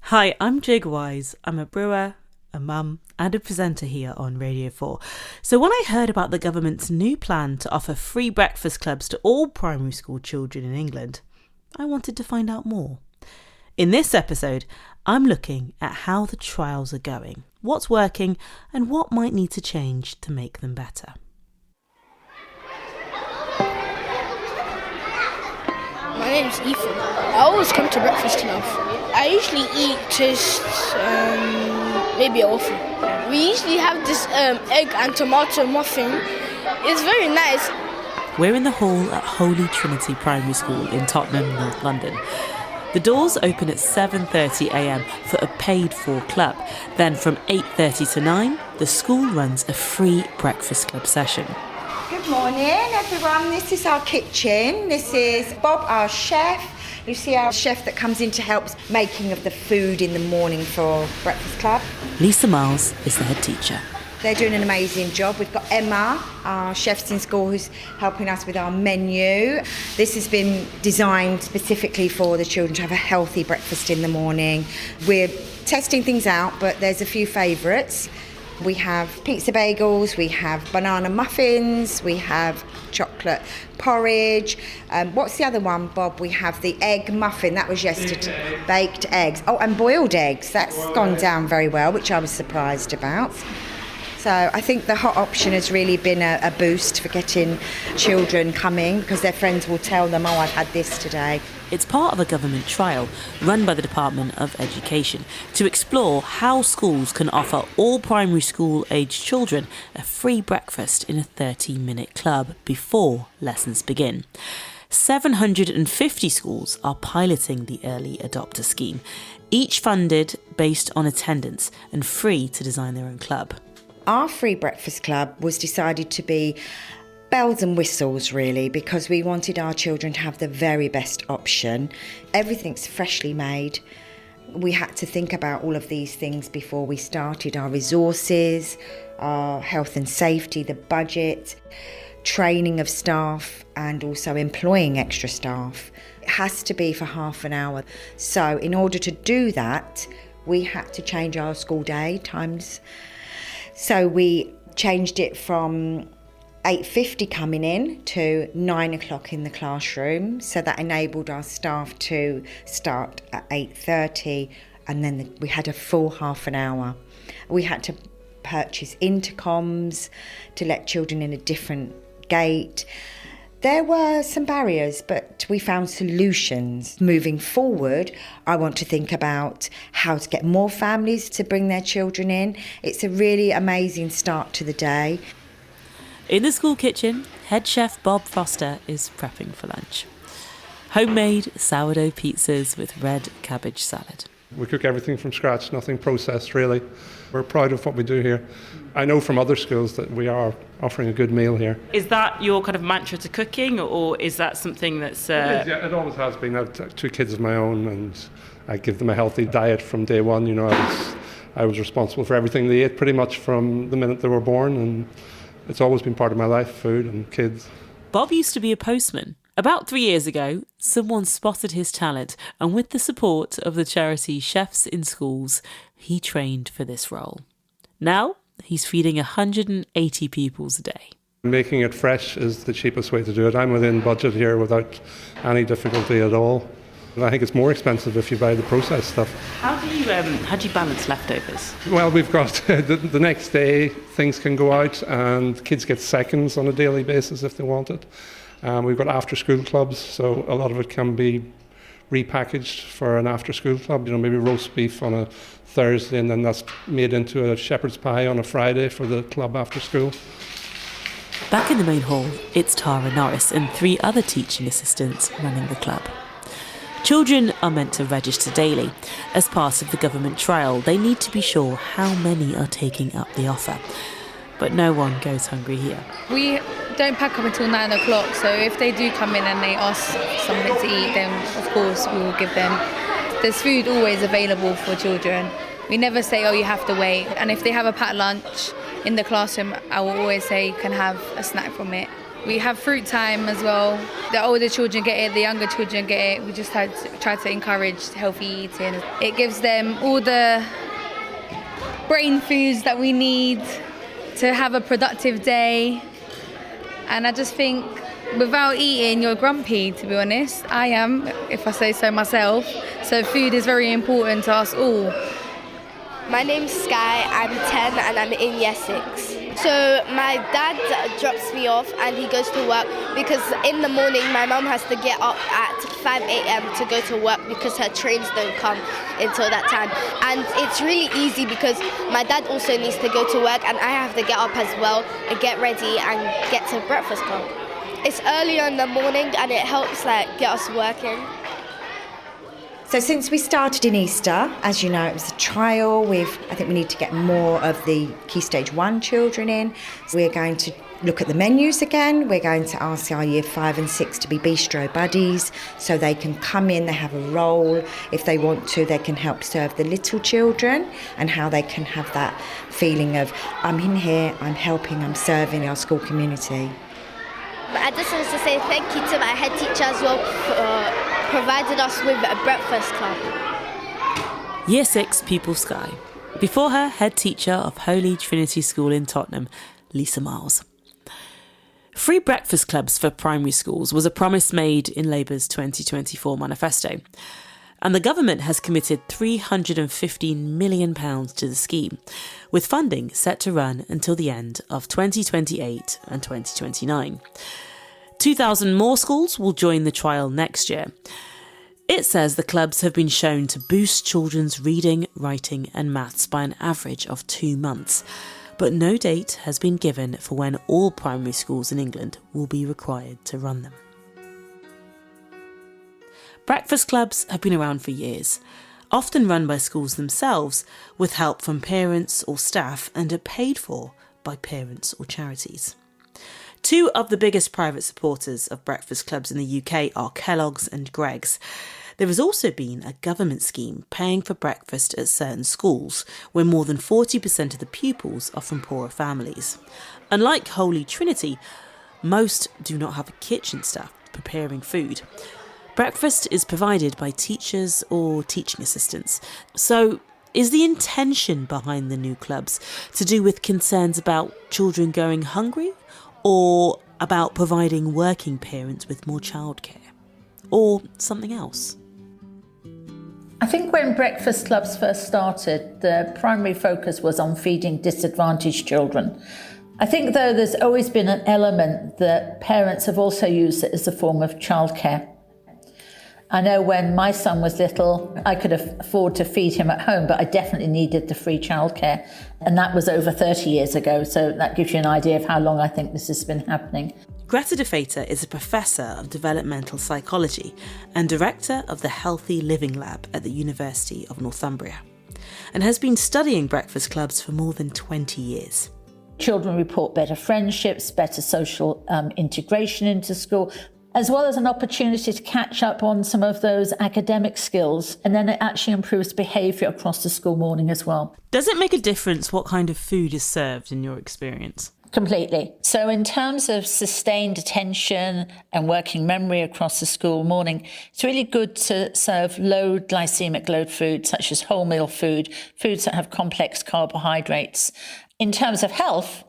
Hi, I'm Jaega Wise. I'm a brewer, a mum and a presenter here on Radio 4. So when I heard about the government's new plan to offer free breakfast clubs to all primary school children in England, I wanted to find out more. In this episode, I'm looking at how the trials are going, what's working and what might need to change to make them better. My name's Ethan. I always come to breakfast club. I usually eat just maybe a waffle. We usually have this egg and tomato muffin. It's very nice. We're in the hall at Holy Trinity Primary School in Tottenham, North London. The doors open at 7:30am for a paid-for club. Then from 8:30 to 9, the school runs a free breakfast club session. Good morning, everyone. This is our kitchen. This is Bob, our chef. You see our chef that comes in to help making of the food in the morning for Breakfast Club. Lisa Miles is the head teacher. They're doing an amazing job. We've got Emma, our chefs in school, who's helping us with our menu. This has been designed specifically for the children to have a healthy breakfast in the morning. We're testing things out, but there's a few favourites. We have pizza bagels, we have banana muffins, we have chocolate porridge. What's the other one, Bob? We have the egg muffin, that was yesterday. Baked eggs. Oh, and boiled eggs. That's gone down very well, which I was surprised about. So I think the hot option has really been a boost for getting children coming because their friends will tell them, oh, I've had this today. It's part of a government trial run by the Department of Education to explore how schools can offer all primary school-aged children a free breakfast in a 30-minute club before lessons begin. 750 schools are piloting the early adopter scheme, each funded based on attendance and free to design their own club. Our free breakfast club was decided to be bells and whistles, really, because we wanted our children to have the very best option. Everything's freshly made. We had to think about all of these things before we started. Our resources, our health and safety, the budget, training of staff and also employing extra staff. It has to be for half an hour. So in order to do that, we had to change our school day times. So we changed it from 8:50 coming in to 9 o'clock in the classroom. So that enabled our staff to start at 8:30 and then we had a full half an hour. We had to purchase intercoms to let children in a different gate. There were some barriers, but we found solutions. Moving forward, I want to think about how to get more families to bring their children in. It's a really amazing start to the day. In the school kitchen, head chef Bob Foster is prepping for lunch. Homemade sourdough pizzas with red cabbage salad. We cook everything from scratch, nothing processed really. We're proud of what we do here. I know from other schools that we are offering a good meal here. Is that your kind of mantra to cooking, or is that something that's... Yeah, it always has been. I have 2 kids of my own and I give them a healthy diet from day one. You know, I was responsible for everything they ate pretty much from the minute they were born, and it's always been part of my life, food and kids. Bob used to be a postman. About 3 years ago, someone spotted his talent, and with the support of the charity Chefs in Schools, he trained for this role. Now, he's feeding 180 pupils a day. Making it fresh is the cheapest way to do it. I'm within budget here without any difficulty at all. I think it's more expensive if you buy the processed stuff. How do you balance leftovers? Well, we've got the next day things can go out and kids get seconds on a daily basis if they want it. We've got after school clubs, so a lot of it can be repackaged for an after school club, you know, maybe roast beef on a Thursday and then that's made into a shepherd's pie on a Friday for the club after school. Back in the main hall, it's Tara Norris and 3 other teaching assistants running the club. Children are meant to register daily. As part of the government trial, they need to be sure how many are taking up the offer. But no one goes hungry here. We don't pack up until 9 o'clock, so if they do come in and they ask something to eat, then of course we will give them. There's food always available for children. We never say, oh, you have to wait. And if they have a packed lunch in the classroom, I will always say you can have a snack from it. We have fruit time as well. The older children get it, the younger children get it. We just try to encourage healthy eating. It gives them all the brain foods that we need to have a productive day. And I just think without eating, you're grumpy, to be honest. I am, if I say so myself. So food is very important to us all. My name's Sky, I'm 10 and I'm in year 6. So my dad drops me off and he goes to work because in the morning my mum has to get up at 5 a.m. to go to work because her trains don't come until that time. And it's really easy because my dad also needs to go to work and I have to get up as well and get ready and get to breakfast club. It's earlier in the morning and it helps get us working. So since we started in Easter, as you know, it was a trial. I think we need to get more of the Key Stage 1 children in. We're going to look at the menus again. We're going to ask our year 5 and 6 to be bistro buddies so they can come in, they have a role. If they want to, they can help serve the little children and how they can have that feeling of, I'm in here, I'm helping, I'm serving our school community. I just want to say thank you to my head teacher as well for provided us with a breakfast club. Year 6 pupil Sky. Before her, head teacher of Holy Trinity School in Tottenham, Lisa Miles. Free breakfast clubs for primary schools was a promise made in Labour's 2024 manifesto. And the government has committed £315 million to the scheme, with funding set to run until the end of 2028 and 2029. 2,000 more schools will join the trial next year. It says the clubs have been shown to boost children's reading, writing and maths by an average of 2 months, but no date has been given for when all primary schools in England will be required to run them. Breakfast clubs have been around for years, often run by schools themselves with help from parents or staff and are paid for by parents or charities. 2 of the biggest private supporters of breakfast clubs in the UK are Kellogg's and Greggs. There has also been a government scheme paying for breakfast at certain schools where more than 40% of the pupils are from poorer families. Unlike Holy Trinity, most do not have a kitchen staff preparing food. Breakfast is provided by teachers or teaching assistants. So, is the intention behind the new clubs to do with concerns about children going hungry, or about providing working parents with more childcare, or something else? I think when breakfast clubs first started, the primary focus was on feeding disadvantaged children. I think, though, there's always been an element that parents have also used it as a form of childcare. I know when my son was little, I could afford to feed him at home, but I definitely needed the free childcare. And that was over 30 years ago. So that gives you an idea of how long I think this has been happening. Greta de Fater is a professor of developmental psychology and director of the Healthy Living Lab at the University of Northumbria, and has been studying breakfast clubs for more than 20 years. Children report better friendships, better social integration into school, as well as an opportunity to catch up on some of those academic skills. And then it actually improves behaviour across the school morning as well. Does it make a difference what kind of food is served in your experience? Completely. So in terms of sustained attention and working memory across the school morning, it's really good to serve low glycemic load food, such as whole meal food, foods that have complex carbohydrates. In terms of health,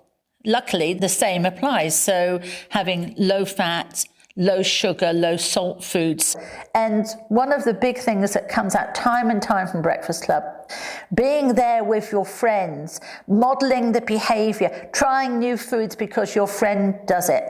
luckily, the same applies. So having low fat, low sugar, low salt foods. And one of the big things that comes out time and time from Breakfast Club, being there with your friends, modelling the behaviour, trying new foods because your friend does it.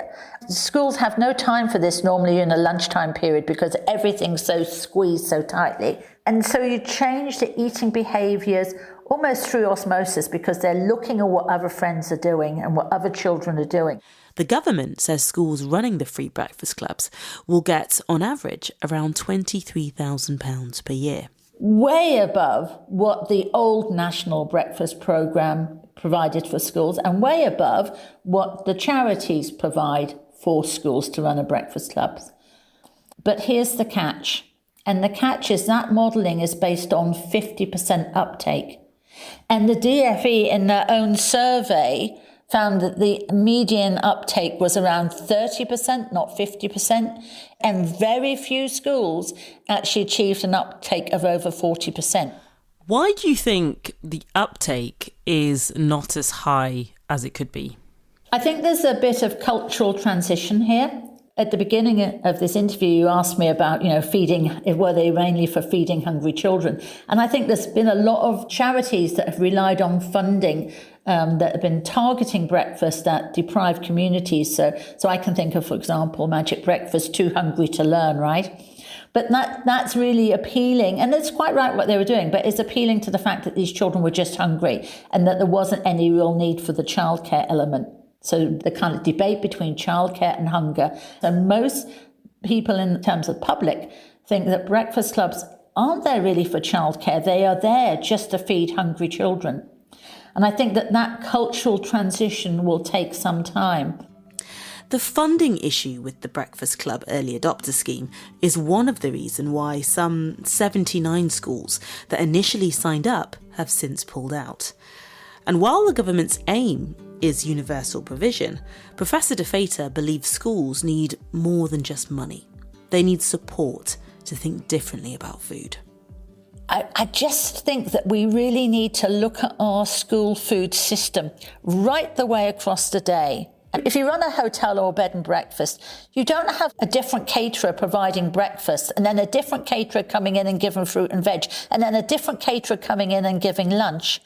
Schools have no time for this normally in a lunchtime period because everything's so squeezed so tightly. And so you change the eating behaviours almost through osmosis because they're looking at what other friends are doing and what other children are doing. The government says schools running the free breakfast clubs will get, on average, around £23,000 per year. Way above what the old national breakfast programme provided for schools and way above what the charities provide for schools to run a breakfast club. But here's the catch. And the catch is that modelling is based on 50% uptake. And the DFE in their own survey found that the median uptake was around 30%, not 50%, and very few schools actually achieved an uptake of over 40%. Why do you think the uptake is not as high as it could be? I think there's a bit of cultural transition here. At the beginning of this interview, you asked me about, feeding, were they mainly for feeding hungry children? And I think there's been a lot of charities that have relied on funding that have been targeting breakfast at deprived communities. So I can think of, for example, Magic Breakfast, Too Hungry to Learn, right? But that's really appealing. And it's quite right what they were doing, but it's appealing to the fact that these children were just hungry and that there wasn't any real need for the childcare element. So the kind of debate between childcare and hunger. So most people in terms of public think that breakfast clubs aren't there really for childcare. They are there just to feed hungry children. And I think that cultural transition will take some time. The funding issue with the Breakfast Club Early Adopter Scheme is one of the reasons why some 79 schools that initially signed up have since pulled out. And while the government's aim is universal provision, Professor De Fater believes schools need more than just money. They need support to think differently about food. I just think that we really need to look at our school food system right the way across the day. If you run a hotel or bed and breakfast, you don't have a different caterer providing breakfast and then a different caterer coming in and giving fruit and veg and then a different caterer coming in and giving lunch.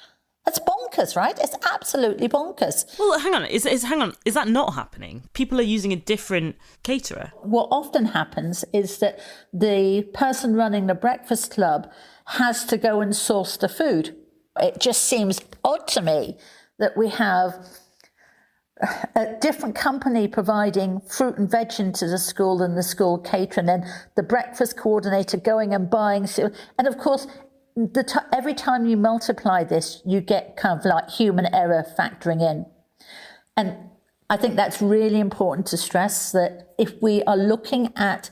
That's bonkers, right? It's absolutely bonkers. Well, hang on. Is that not happening? People are using a different caterer. What often happens is that the person running the breakfast club has to go and source the food. It just seems odd to me that we have a different company providing fruit and veg into the school than the school caterer, and then the breakfast coordinator going and buying. And of course, every time you multiply this, you get kind of like human error factoring in. And I think that's really important to stress, that if we are looking at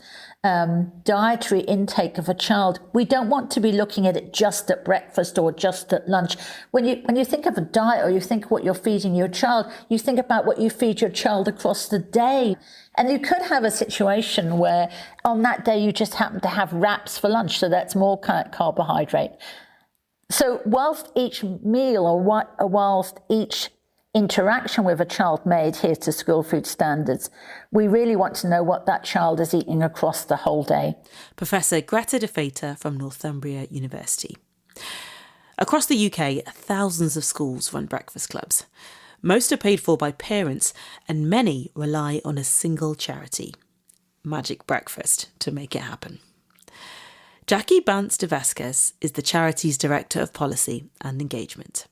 dietary intake of a child, we don't want to be looking at it just at breakfast or just at lunch. When you think of a diet, or you think of what you're feeding your child, you think about what you feed your child across the day. And you could have a situation where on that day you just happen to have wraps for lunch, so that's more carbohydrate. So whilst each meal or whilst each interaction with a child may adhere to school food standards, we really want to know what that child is eating across the whole day. Professor Greta De Fater from Northumbria University. Across the UK, thousands of schools run breakfast clubs. Most are paid for by parents, and many rely on a single charity, Magic Breakfast, to make it happen. Jackie Bance de Vasquez is the charity's Director of Policy and Engagement.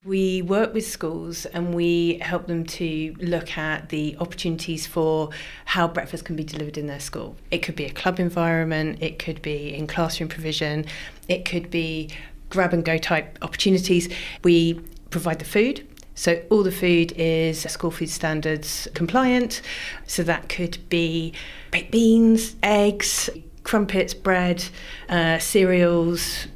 We work with schools and we help them to look at the opportunities for how breakfast can be delivered in their school. It could be a club environment, it could be in classroom provision, it could be grab and go type opportunities. We provide the food. So all the food is school food standards compliant. So that could be baked beans, eggs, crumpets, bread, cereals,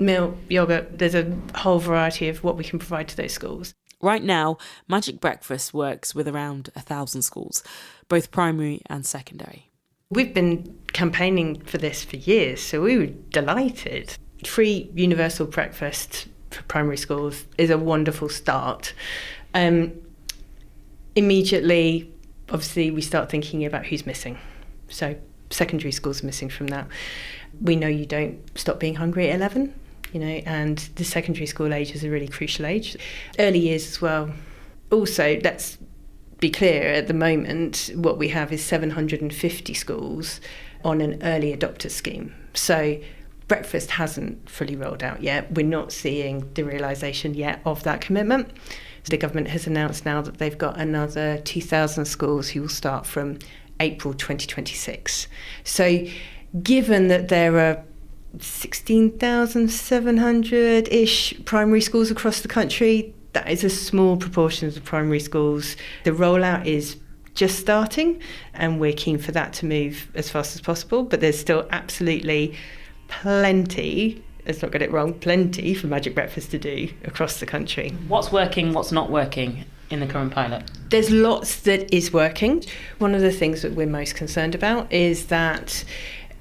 milk, yogurt. There's a whole variety of what we can provide to those schools. Right now, Magic Breakfast works with around 1,000 schools, both primary and secondary. We've been campaigning for this for years, so we were delighted. Free universal breakfast for primary schools is a wonderful start. Immediately, obviously, we start thinking about who's missing. So secondary schools are missing from that. We know you don't stop being hungry at 11. And the secondary school age is a really crucial age. Early years as well. Also, let's be clear, at the moment, what we have is 750 schools on an early adopter scheme. So breakfast hasn't fully rolled out yet. We're not seeing the realisation yet of that commitment. So the government has announced now that they've got another 2,000 schools who will start from April 2026. So given that there are 16,700-ish primary schools across the country, that is a small proportion of the primary schools. The rollout is just starting, and we're keen for that to move as fast as possible, but there's still absolutely plenty, let's not get it wrong, plenty for Magic Breakfast to do across the country. What's working, what's not working in the current pilot? There's lots that is working. One of the things that we're most concerned about is that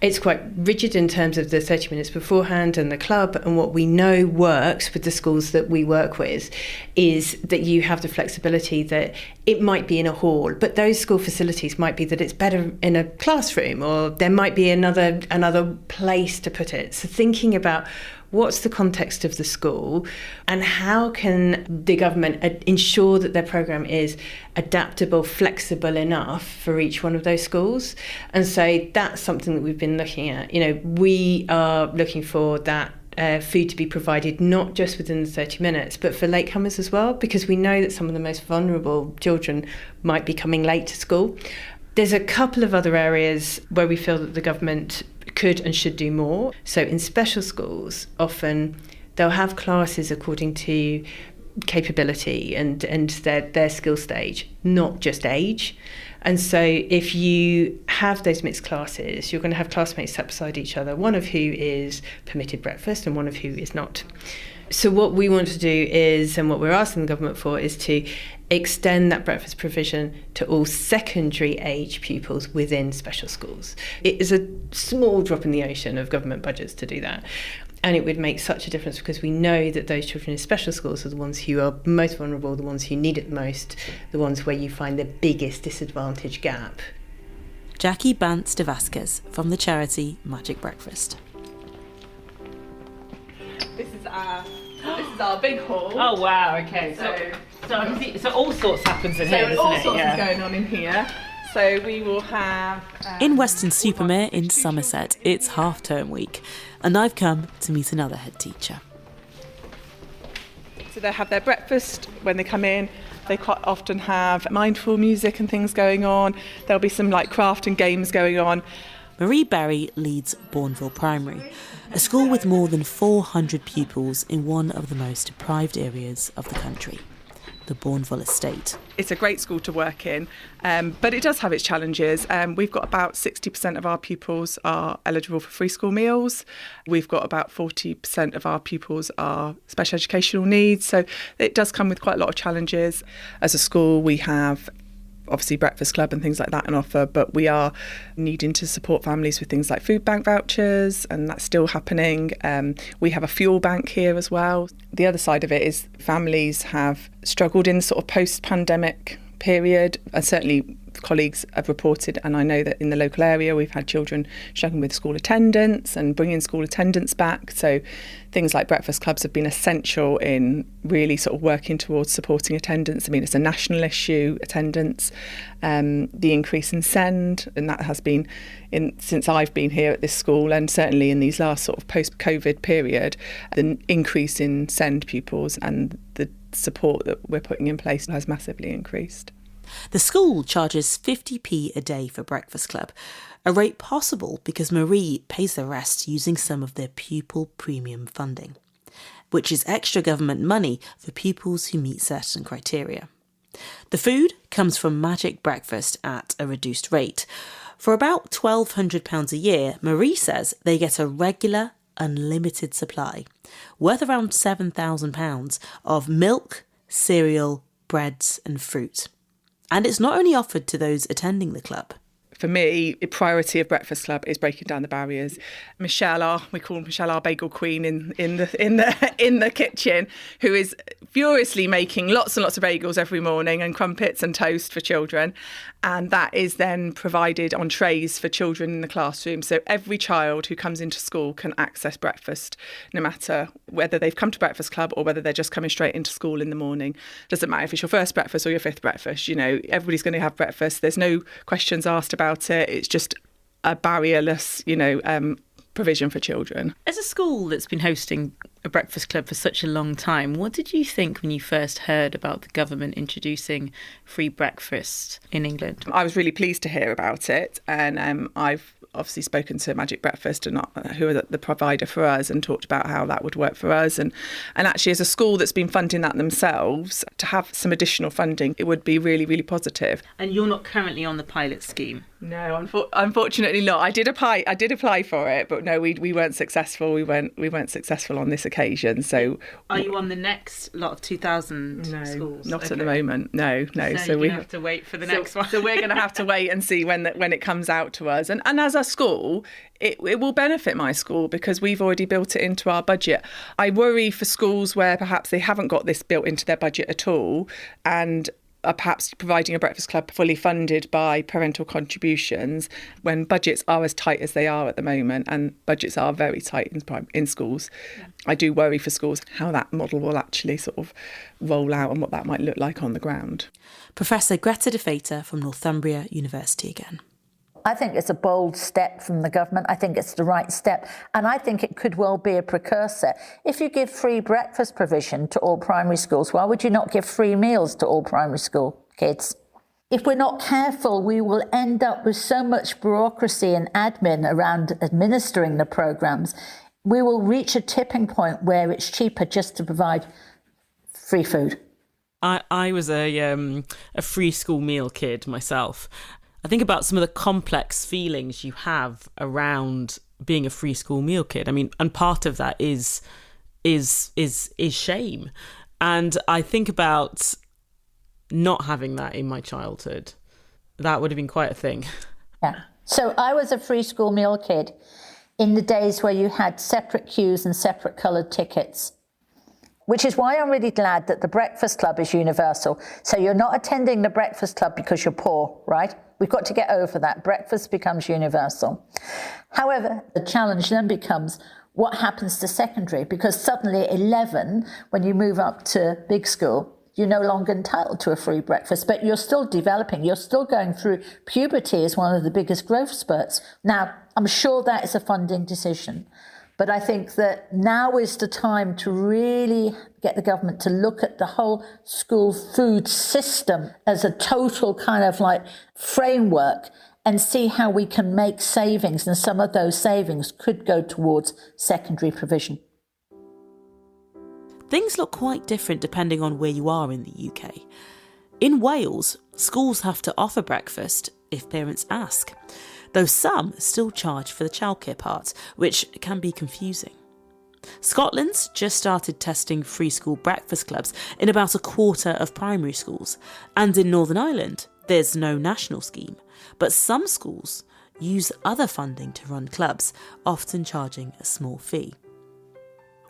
it's quite rigid in terms of the 30 minutes beforehand and the club, and what we know works with the schools that we work with is that you have the flexibility that it might be in a hall, but those school facilities might be that it's better in a classroom, or there might be another place to put it. So thinking about what's the context of the school and how can the government ensure that their programme is adaptable, flexible enough for each one of those schools. And so that's something that we've been looking at. We are looking for that food to be provided not just within the 30 minutes, but for latecomers as well, because we know that some of the most vulnerable children might be coming late to school. There's a couple of other areas where we feel that the government could and should do more. So in special schools, often they'll have classes according to capability and their skill stage, not just age. And so if you have those mixed classes, you're going to have classmates sat beside each other, one of who is permitted breakfast and one of who is not. So what we want to do is, and what we're asking the government for, is to extend that breakfast provision to all secondary age pupils within special schools. It is a small drop in the ocean of government budgets to do that. And it would make such a difference, because we know that those children in special schools are the ones who are most vulnerable, the ones who need it the most, the ones where you find the biggest disadvantage gap. Jackie Bance de Vasquez from the charity Magic Breakfast. This is our big hall. Oh wow, okay. So all sorts happens in here, all sorts is going on in here. So we will have... in Weston-super-Mare in Somerset, it's half-term week, and I've come to meet another head teacher. So they have their breakfast when they come in. They quite often have mindful music and things going on. There'll be some craft and games going on. Marie Berry leads Bourneville Primary, a school with more than 400 pupils in one of the most deprived areas of the country, the Bourneville estate. It's a great school to work in, but it does have its challenges. We've got about 60% of our pupils are eligible for free school meals. We've got about 40% of our pupils are special educational needs. So it does come with quite a lot of challenges. As a school, we have obviously breakfast club and things like that on offer, but we are needing to support families with things like food bank vouchers, and that's still happening. We have a fuel bank here as well. The other side of it is families have struggled in the sort of post-pandemic period, and certainly colleagues have reported, and I know that in the local area we've had children struggling with school attendance and bringing school attendance back. So things like breakfast clubs have been essential in really sort of working towards supporting attendance. I mean, it's a national issue, attendance, the increase in SEND, and that has been since I've been here at this school, and certainly in these last sort of post-COVID period, the increase in SEND pupils and the support that we're putting in place has massively increased. The school charges 50p a day for breakfast club, a rate possible because Marie pays the rest using some of their pupil premium funding, which is extra government money for pupils who meet certain criteria. The food comes from Magic Breakfast at a reduced rate. For about £1,200 a year, Marie says they get a regular, unlimited supply, worth around £7,000 of milk, cereal, breads and fruit. And it's not only offered to those attending the club. For me, the priority of Breakfast Club is breaking down the barriers. We call Michelle our bagel queen in the kitchen, who is furiously making lots and lots of bagels every morning and crumpets and toast for children. And that is then provided on trays for children in the classroom. So every child who comes into school can access breakfast, no matter whether they've come to Breakfast Club or whether they're just coming straight into school in the morning. Doesn't matter if it's your first breakfast or your fifth breakfast. Everybody's going to have breakfast. There's no questions asked about it. It's just a barrierless, provision for children. As a school that's been hosting a breakfast club for such a long time, what did you think when you first heard about the government introducing free breakfast in England? I was really pleased to hear about it, and I've obviously spoken to Magic Breakfast, and who are the provider for us, and talked about how that would work for us. And actually, as a school that's been funding that themselves, to have some additional funding, it would be really, really positive. And you're not currently on the pilot scheme? No, unfortunately not. I did apply for it, but no, we weren't successful. We weren't successful on this occasion. So, are you on the next lot of 2000 schools? Not at the moment. No. So we have to wait for the next one. So we're going to have to wait and see when it comes out to us. And as a school, it will benefit my school because we've already built it into our budget. I worry for schools where perhaps they haven't got this built into their budget at all, and are perhaps providing a breakfast club fully funded by parental contributions when budgets are as tight as they are at the moment, and budgets are very tight in schools. Yeah. I do worry for schools how that model will actually sort of roll out and what that might look like on the ground. Professor Greta de Fater from Northumbria University again. I think it's a bold step from the government. I think it's the right step. And I think it could well be a precursor. If you give free breakfast provision to all primary schools, why would you not give free meals to all primary school kids? If we're not careful, we will end up with so much bureaucracy and admin around administering the programmes. We will reach a tipping point where it's cheaper just to provide free food. I was a free school meal kid myself. I think about some of the complex feelings you have around being a free school meal kid. I mean, and part of that is shame. And I think about not having that in my childhood. That would have been quite a thing. Yeah. So I was a free school meal kid in the days where you had separate queues and separate coloured tickets, which is why I'm really glad that the Breakfast Club is universal. So you're not attending the Breakfast Club because you're poor, right? We've got to get over that. Breakfast becomes universal. However, the challenge then becomes what happens to secondary, because suddenly at 11, when you move up to big school, you're no longer entitled to a free breakfast, but you're still developing. You're still going through puberty as one of the biggest growth spurts. Now, I'm sure that is a funding decision. But I think that now is the time to really get the government to look at the whole school food system as a total kind of like framework and see how we can make savings. And some of those savings could go towards secondary provision. Things look quite different depending on where you are in the UK. In Wales, schools have to offer breakfast if parents ask, though some still charge for the childcare part, which can be confusing. Scotland's just started testing free school breakfast clubs in about a quarter of primary schools, and in Northern Ireland, there's no national scheme, but some schools use other funding to run clubs, often charging a small fee.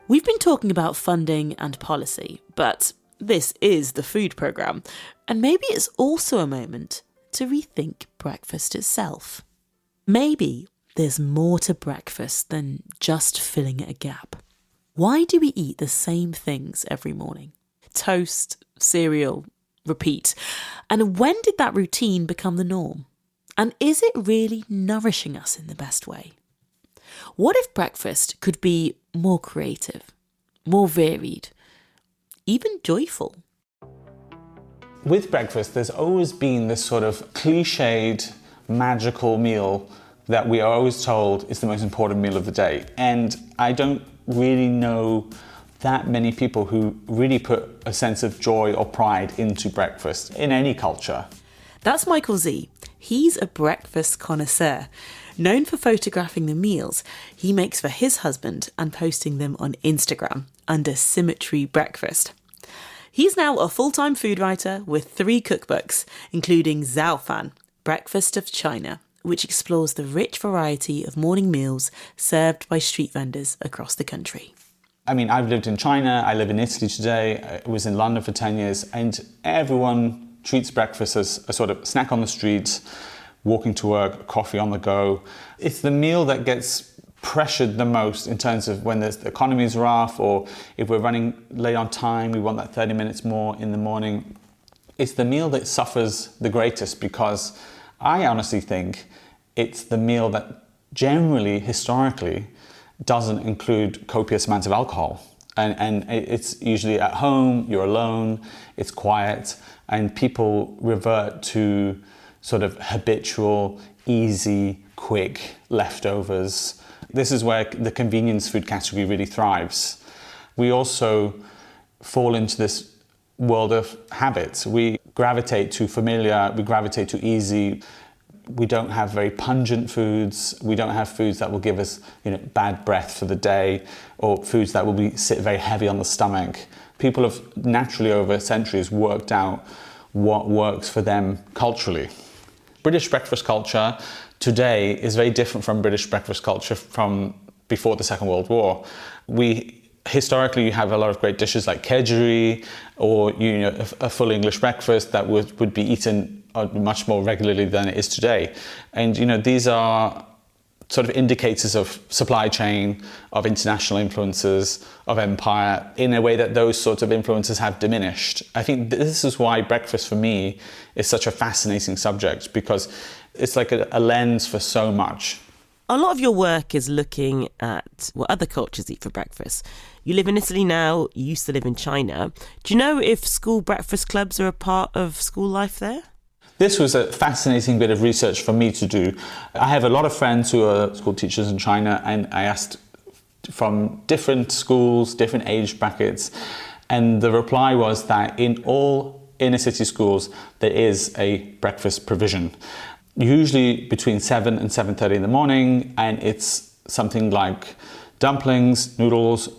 We've been talking about funding and policy, but this is the food programme, and maybe it's also a moment to rethink breakfast itself. Maybe there's more to breakfast than just filling a gap. Why do we eat the same things every morning? Toast, cereal, repeat. And when did that routine become the norm? And is it really nourishing us in the best way? What if breakfast could be more creative, more varied, even joyful? With breakfast, there's always been this sort of cliched, magical meal that we are always told is the most important meal of the day. And I don't really know that many people who really put a sense of joy or pride into breakfast in any culture. That's Michael Z. He's a breakfast connoisseur. Known for photographing the meals he makes for his husband and posting them on Instagram under Symmetry Breakfast. He's now a full-time food writer with 3 cookbooks, including Zhao Fan, Breakfast of China, which explores the rich variety of morning meals served by street vendors across the country. I mean, I've lived in China, I live in Italy today, I was in London for 10 years, and everyone treats breakfast as a sort of snack on the streets, walking to work, coffee on the go. It's the meal that gets pressured the most in terms of when the economy is rough, or if we're running late on time, we want that 30 minutes more in the morning. It's the meal that suffers the greatest, because I honestly think it's the meal that generally, historically, doesn't include copious amounts of alcohol. And it's usually at home, you're alone, it's quiet, and people revert to sort of habitual, easy, quick leftovers. This is where the convenience food category really thrives. We also fall into this world of habits. We gravitate to familiar, we gravitate to easy. we don't have very pungent foods. We don't have foods that will give us, bad breath for the day, or foods that will sit very heavy on the stomach. People have naturally over centuries worked out what works for them culturally. British breakfast culture today is very different from British breakfast culture from before the Second World War. Historically, you have a lot of great dishes like kedgeree, or a full English breakfast that would be eaten much more regularly than it is today. And these are sort of indicators of supply chain, of international influences, of empire, in a way that those sorts of influences have diminished. I think this is why breakfast for me is such a fascinating subject, because it's like a lens for so much. A lot of your work is looking at what other cultures eat for breakfast. You live in Italy now, you used to live in China. Do you know if school breakfast clubs are a part of school life there? This was a fascinating bit of research for me to do. I have a lot of friends who are school teachers in China, and I asked from different schools, different age brackets, and the reply was that in all inner city schools there is a breakfast provision, usually between 7 and 7:30 in the morning, and it's something like dumplings, noodles,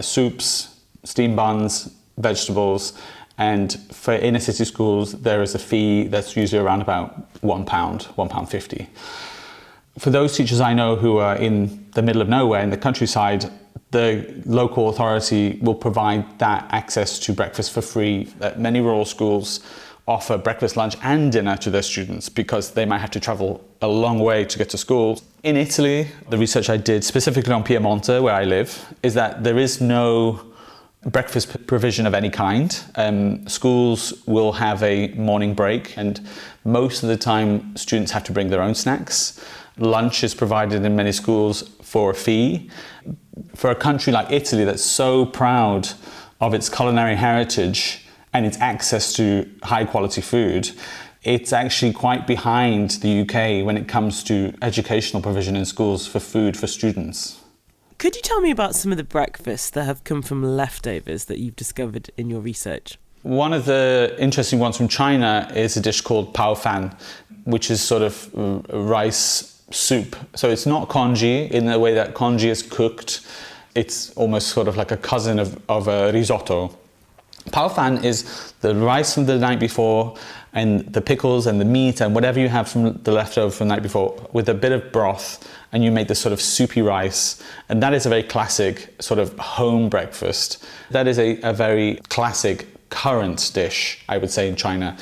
soups, steamed buns, vegetables. And for inner city schools, there is a fee that's usually around about £1, £1.50. For those teachers I know who are in the middle of nowhere, in the countryside, the local authority will provide that access to breakfast for free. Many rural schools offer breakfast, lunch and dinner to their students because they might have to travel a long way to get to school. In Italy, the research I did specifically on Piemonte, where I live, is that there is no breakfast provision of any kind. Schools will have a morning break, and most of the time students have to bring their own snacks. Lunch is provided in many schools for a fee. For a country like Italy that's so proud of its culinary heritage and its access to high quality food, it's actually quite behind the UK when it comes to educational provision in schools for food for students. Could you tell me about some of the breakfasts that have come from leftovers that you've discovered in your research? One of the interesting ones from China is a dish called pao fan, which is sort of rice soup. So it's not congee in the way that congee is cooked. It's almost sort of like a cousin of a risotto. Pao fan is the rice from the night before and the pickles and the meat and whatever you have from the leftover from the night before with a bit of broth, and you make this sort of soupy rice. And that is a very classic sort of home breakfast. That is a very classic current dish, I would say, in China.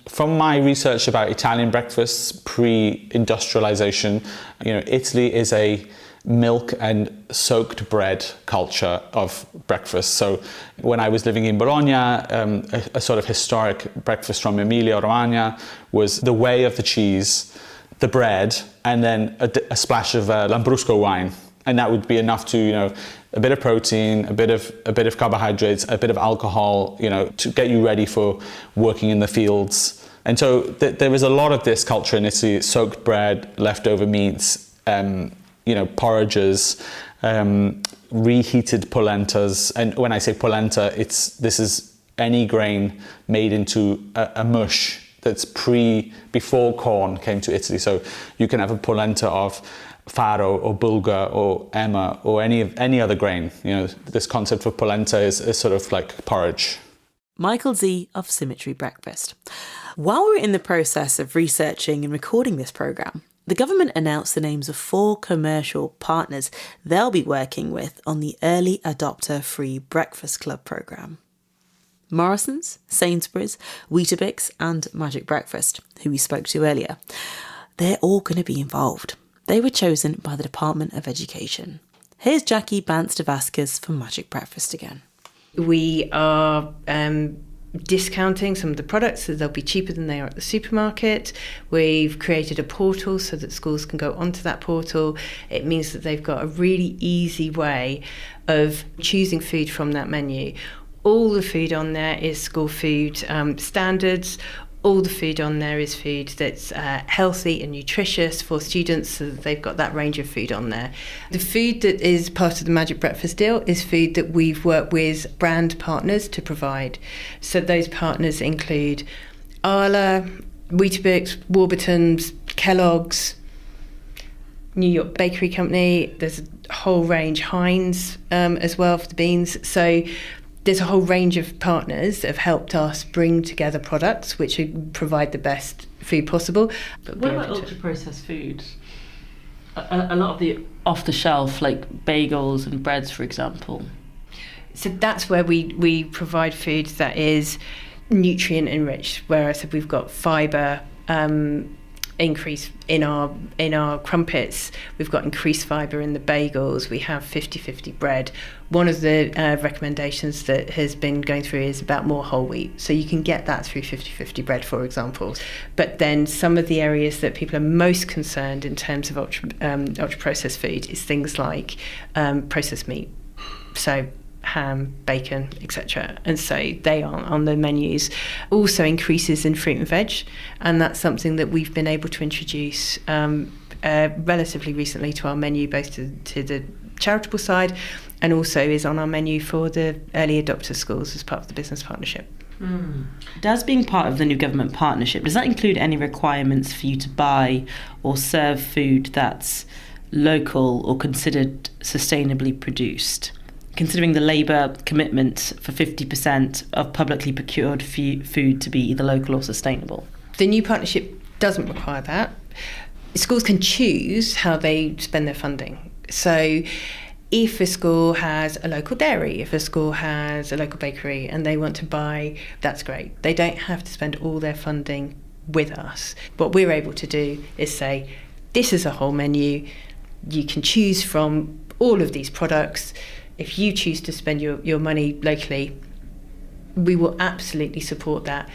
From my research about Italian breakfasts pre-industrialization, Italy is a milk and soaked bread culture of breakfast. So when I was living in Bologna, a sort of historic breakfast from Emilia-Romagna was the whey of the cheese, the bread, and then a splash of Lambrusco wine. And that would be enough to, a bit of protein, a bit of carbohydrates, a bit of alcohol, to get you ready for working in the fields. And so there is a lot of this culture in Italy: soaked bread, leftover meats, porridges, reheated polentas. And when I say polenta, this is any grain made into a mush that's before corn came to Italy. So you can have a polenta of farro or bulgur or emmer or any other grain. This concept of polenta is sort of like porridge. Michael Z of Symmetry Breakfast. While we were in the process of researching and recording this programme, the government announced the names of 4 commercial partners they'll be working with on the Early Adopter Free Breakfast Club programme. Morrison's, Sainsbury's, Weetabix and Magic Breakfast, who we spoke to earlier. They're all going to be involved. They were chosen by the Department of Education. Here's Jackie Bantz-Davaskas from Magic Breakfast again. We are discounting some of the products so they'll be cheaper than they are at the supermarket. We've created a portal so that schools can go onto that portal. It means that they've got a really easy way of choosing food from that menu. All the food on there is school food standards. All the food on there is food that's healthy and nutritious for students, so that they've got that range of food on there. The food that is part of the Magic Breakfast deal is food that we've worked with brand partners to provide. So those partners include Arla, Weetabix, Warburton's, Kellogg's, New York Bakery Company. There's a whole range, Heinz as well for the beans. So there's a whole range of partners that have helped us bring together products which provide the best food possible. What about ultra-processed food? A lot of the off-the-shelf, like bagels and breads, for example. So that's where we provide food that is nutrient enriched, where I said we've got fibre increase in our crumpets, we've got increased fibre in the bagels, we have 50-50 bread. One of the recommendations that has been going through is about more whole wheat, so you can get that through 50-50 bread, for example. But then some of the areas that people are most concerned in terms of ultra processed food is things like processed meat, so ham, bacon, etc. And so they are on the menus. Also increases in fruit and veg, and that's something that we've been able to introduce relatively recently to our menu, both to the charitable side and also is on our menu for the early adopter schools as part of the business partnership. Does being part of the new government partnership, does that include any requirements for you to buy or serve food that's local or considered sustainably produced? Considering the Labour commitment for 50% of publicly procured food to be either local or sustainable? The new partnership doesn't require that. Schools can choose how they spend their funding. So if a school has a local dairy, if a school has a local bakery and they want to buy, that's great. They don't have to spend all their funding with us. What we're able to do is say, this is a whole menu. You can choose from all of these products. If you choose to spend your money locally, we will absolutely support that.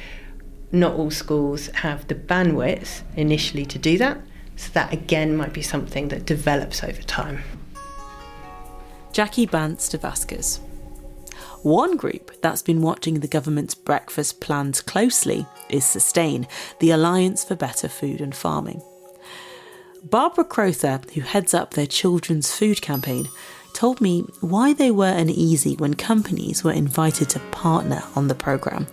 Not all schools have the bandwidth initially to do that, so that again might be something that develops over time. Jackie Bance de Vasquez. One group that's been watching the government's breakfast plans closely is Sustain, the Alliance for Better Food and Farming. Barbara Crowther, who heads up their children's food campaign, told me why they were uneasy when companies were invited to partner on the programme.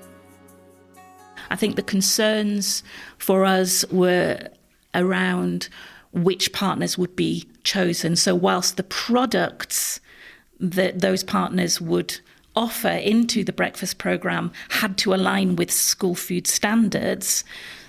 I think the concerns for us were around which partners would be chosen. So whilst the products that those partners would offer into the breakfast programme had to align with school food standards,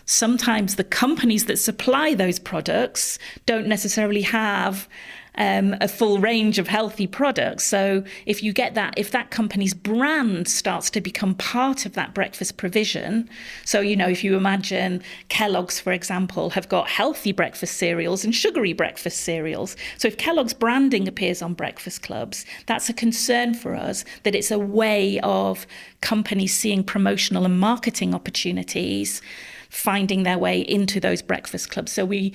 sometimes the companies that supply those products don't necessarily have a full range of healthy products. So if that company's brand starts to become part of that breakfast provision, so, if you imagine Kellogg's, for example, have got healthy breakfast cereals and sugary breakfast cereals. So if Kellogg's branding appears on breakfast clubs, that's a concern for us, that it's a way of companies seeing promotional and marketing opportunities finding their way into those breakfast clubs. So we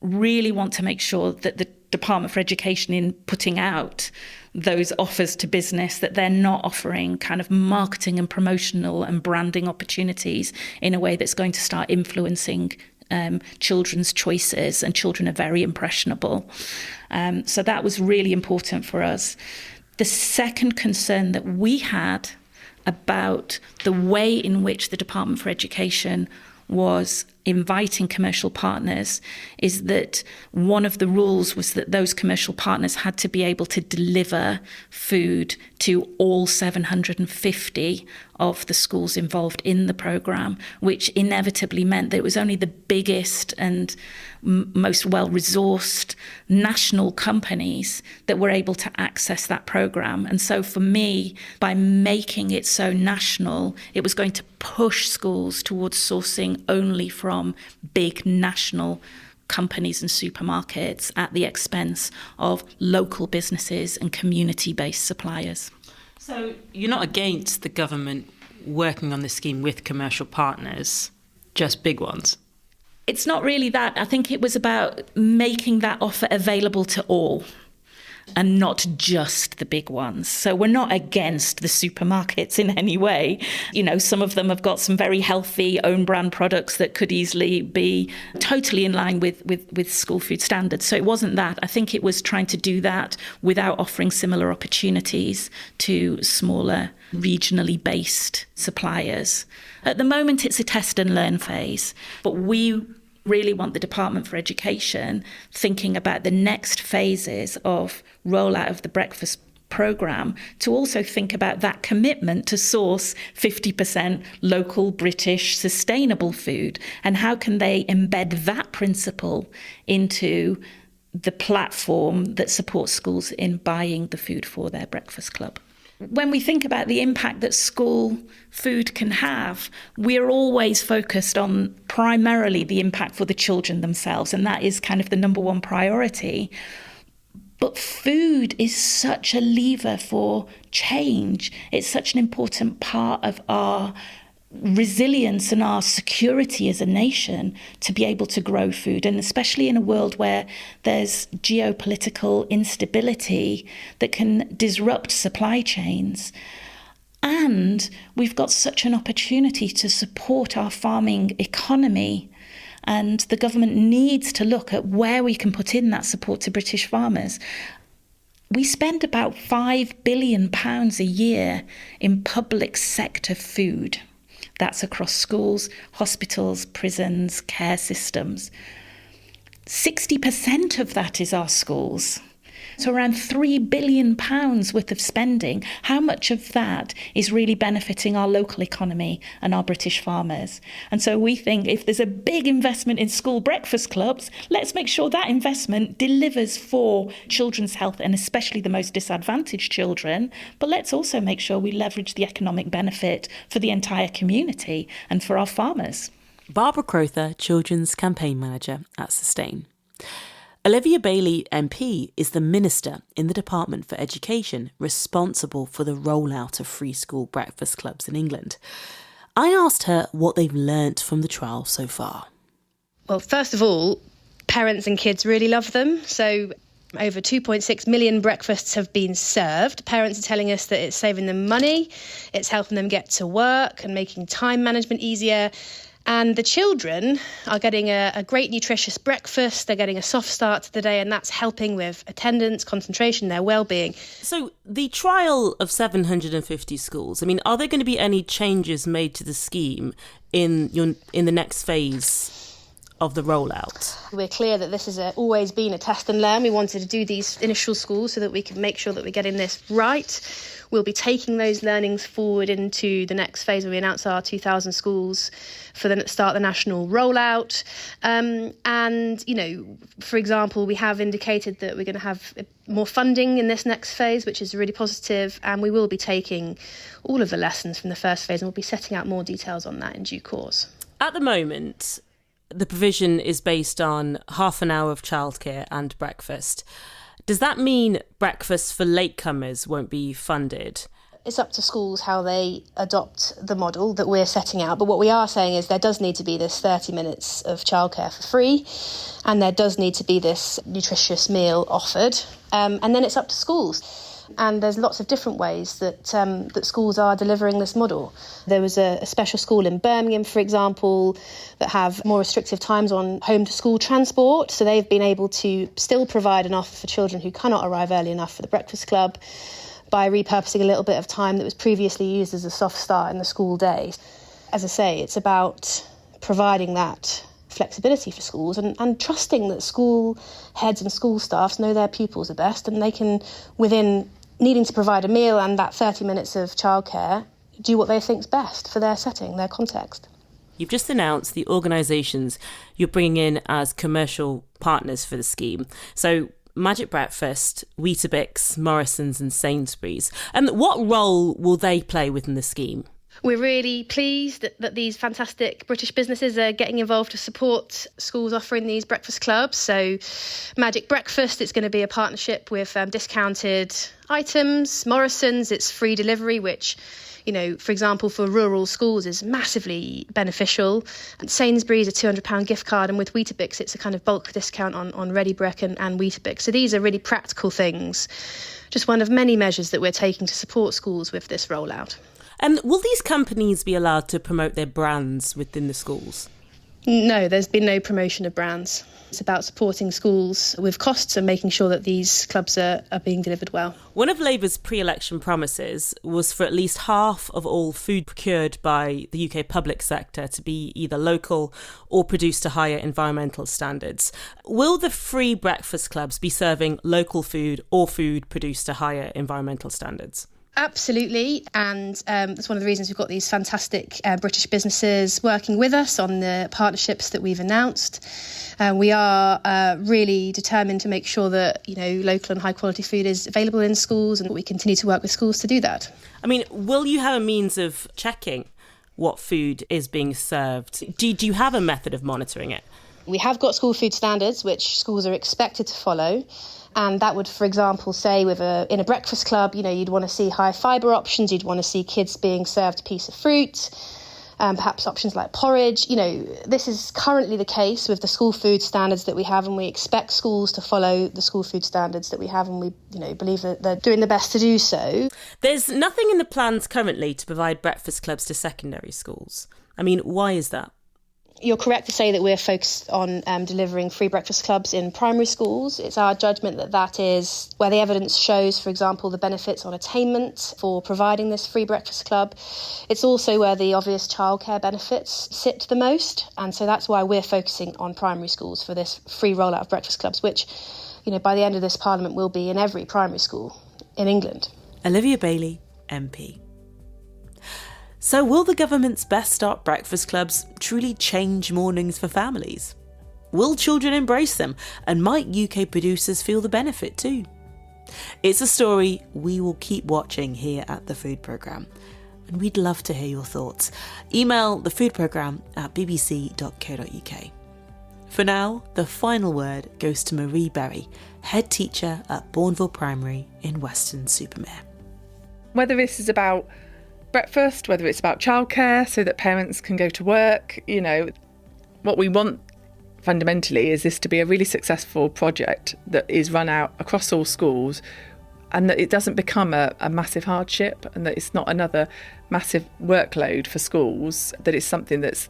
really want to make sure that the Department for Education, in putting out those offers to business, that they're not offering kind of marketing and promotional and branding opportunities in a way that's going to start influencing children's choices, and children are very impressionable. So that was really important for us. The second concern that we had about the way in which the Department for Education was inviting commercial partners is that one of the rules was that those commercial partners had to be able to deliver food to all 750 of the schools involved in the programme, which inevitably meant that it was only the biggest and most well-resourced national companies that were able to access that programme. And so for me, by making it so national, it was going to push schools towards sourcing only from big national companies and supermarkets at the expense of local businesses and community-based suppliers. So you're not against the government working on this scheme with commercial partners, just big ones? It's not really that. I think it was about making that offer available to all and not just the big ones. So we're not against the supermarkets in any way. Some of them have got some very healthy own brand products that could easily be totally in line with school food standards. So it wasn't that. I think it was trying to do that without offering similar opportunities to smaller, regionally based suppliers. At the moment, it's a test and learn phase, but we really want the Department for Education thinking about the next phases of rollout of the breakfast programme to also think about that commitment to source 50% local British sustainable food, and how can they embed that principle into the platform that supports schools in buying the food for their breakfast club. When we think about the impact that school food can have, we're always focused on primarily the impact for the children themselves, and that is kind of the number one priority. But food is such a lever for change. It's such an important part of our resilience and our security as a nation to be able to grow food, and especially in a world where there's geopolitical instability that can disrupt supply chains. And we've got such an opportunity to support our farming economy, and the government needs to look at where we can put in that support to British farmers. We spend about £5 billion a year in public sector food. That's across schools, hospitals, prisons, care systems. 60% of that is our schools. So around £3 billion worth of spending. How much of that is really benefiting our local economy and our British farmers? And so we think if there's a big investment in school breakfast clubs, let's make sure that investment delivers for children's health, and especially the most disadvantaged children. But let's also make sure we leverage the economic benefit for the entire community and for our farmers. Barbara Crowther, Children's Campaign Manager at Sustain. Olivia Bailey MP is the Minister in the Department for Education responsible for the rollout of free school breakfast clubs in England. I asked her what they've learnt from the trial so far. Well, first of all, parents and kids really love them. So over 2.6 million breakfasts have been served. Parents are telling us that it's saving them money, it's helping them get to work and making time management easier. And the children are getting a great nutritious breakfast, they're getting a soft start to the day, and that's helping with attendance, concentration, their well-being. So the trial of 750 schools, are there going to be any changes made to the scheme in the next phase of the rollout? We're clear that this has always been a test and learn. We wanted to do these initial schools so that we can make sure that we're getting this right. We'll be taking those learnings forward into the next phase when we announce our 2,000 schools for the start the national rollout. For example, we have indicated that we're going to have more funding in this next phase, which is really positive, and we will be taking all of the lessons from the first phase, and we'll be setting out more details on that in due course. At the moment, the provision is based on half an hour of childcare and breakfast. Does that mean breakfast for latecomers won't be funded? It's up to schools how they adopt the model that we're setting out. But what we are saying is there does need to be this 30 minutes of childcare for free, and there does need to be this nutritious meal offered. And then it's up to schools. And there's lots of different ways that schools are delivering this model. There was a special school in Birmingham, for example, that have more restrictive times on home-to-school transport. So they've been able to still provide an offer for children who cannot arrive early enough for the breakfast club by repurposing a little bit of time that was previously used as a soft start in the school day. As I say, it's about providing that flexibility for schools and trusting that school heads and school staffs know their pupils the best, and they can, within needing to provide a meal and that 30 minutes of childcare, do what they think's best for their setting, their context. You've just announced the organisations you're bringing in as commercial partners for the scheme. So Magic Breakfast, Weetabix, Morrison's and Sainsbury's. And what role will they play within the scheme? We're really pleased that these fantastic British businesses are getting involved to support schools offering these breakfast clubs. So Magic Breakfast, it's going to be a partnership with discounted items. Morrison's, it's free delivery, which, for example, for rural schools is massively beneficial. And Sainsbury's, a £200 gift card. And with Weetabix, it's a kind of bulk discount on Ready Brek and Weetabix. So these are really practical things. Just one of many measures that we're taking to support schools with this rollout. And will these companies be allowed to promote their brands within the schools? No, there's been no promotion of brands. It's about supporting schools with costs and making sure that these clubs are being delivered well. One of Labour's pre-election promises was for at least half of all food procured by the UK public sector to be either local or produced to higher environmental standards. Will the free breakfast clubs be serving local food or food produced to higher environmental standards? Absolutely, and that's one of the reasons we've got these fantastic British businesses working with us on the partnerships that we've announced. We are really determined to make sure that local and high quality food is available in schools, and we continue to work with schools to do that. I mean, will you have a means of checking what food is being served? Do you have a method of monitoring it? We have got school food standards which schools are expected to follow. And that would, for example, say in a breakfast club, you'd want to see high fibre options, you'd want to see kids being served a piece of fruit, perhaps options like porridge. This is currently the case with the school food standards that we have, and we expect schools to follow the school food standards that we have, and we believe that they're doing the best to do so. There's nothing in the plans currently to provide breakfast clubs to secondary schools. I mean, why is that? You're correct to say that we're focused on delivering free breakfast clubs in primary schools. It's our judgment that is where the evidence shows, for example, the benefits on attainment for providing this free breakfast club. It's also where the obvious childcare benefits sit the most. And so that's why we're focusing on primary schools for this free rollout of breakfast clubs, which, by the end of this Parliament will be in every primary school in England. Olivia Bailey, MP. So will the government's Best Start breakfast clubs truly change mornings for families? Will children embrace them? And might UK producers feel the benefit too? It's a story we will keep watching here at The Food Programme. And we'd love to hear your thoughts. Email thefoodprogramme@bbc.co.uk. For now, the final word goes to Marie Berry, head teacher at Bourneville Primary in Weston-super-Mare. Whether this is about breakfast, whether it's about childcare so that parents can go to work, what we want fundamentally is this to be a really successful project that is run out across all schools, and that it doesn't become a massive hardship, and that it's not another massive workload for schools, that it's something that's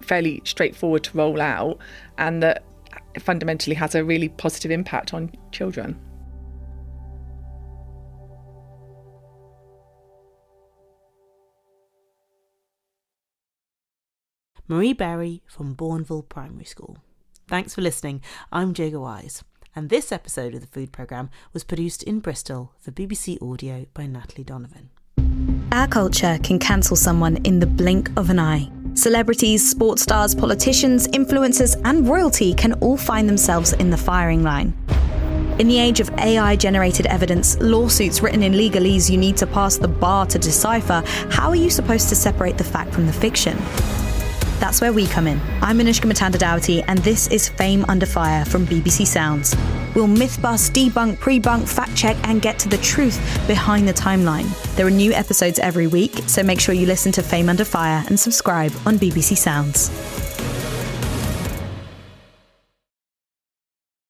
fairly straightforward to roll out and that fundamentally has a really positive impact on children. Marie Berry from Bourneville Primary School. Thanks for listening. I'm Jaega Wise, and this episode of the Food Programme was produced in Bristol for BBC Audio by Natalie Donovan. Our culture can cancel someone in the blink of an eye. Celebrities, sports stars, politicians, influencers, and royalty can all find themselves in the firing line. In the age of AI-generated evidence, lawsuits written in legalese you need to pass the bar to decipher, how are you supposed to separate the fact from the fiction? That's where we come in. I'm Anushka Matanda-Doughty, and this is Fame Under Fire from BBC Sounds. We'll myth-bust, debunk, pre-bunk, fact-check, and get to the truth behind the timeline. There are new episodes every week, so make sure you listen to Fame Under Fire and subscribe on BBC Sounds.